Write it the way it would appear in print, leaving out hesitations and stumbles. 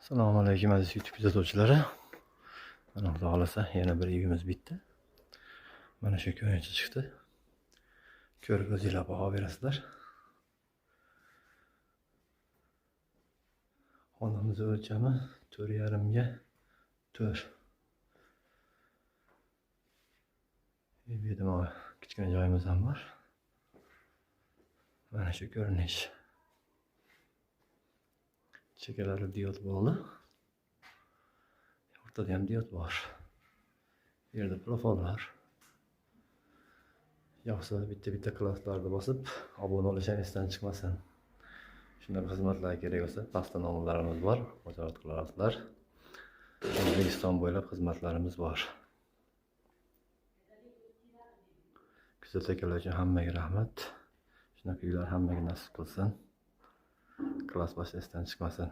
Assalomu alaykum aziz YouTube kuzatuvchilari. Mana xudo xolasa yana bir uyimiz bitdi. Mana shu ko'rinishda chiqdi. Ko'rib o'zingizlar baho berasizlar. Xonamiz o'lchami 4,5 ga 4. Bu yerda mana kichkina joyimiz ham bor. Mana shu ko'rinish. Chekalari diod bo'ldi. O'rtada ham diod bor. Bu yerda profillar. Yo'qsa bitta klasslarni bosib, obuna bo'lishni esdan chiqmasin. Shunday xizmatlar kerak bo'lsa, pastda nomerlarimiz bor. Murojaat qilasizlar. O'zbekiston bo'ylab xizmatlarimiz bor. Kuzatganlar uchun hammaga rahmat. Shunaqa uylar hammaga nasib qilsin. Klass boshi esdan chiqmasin.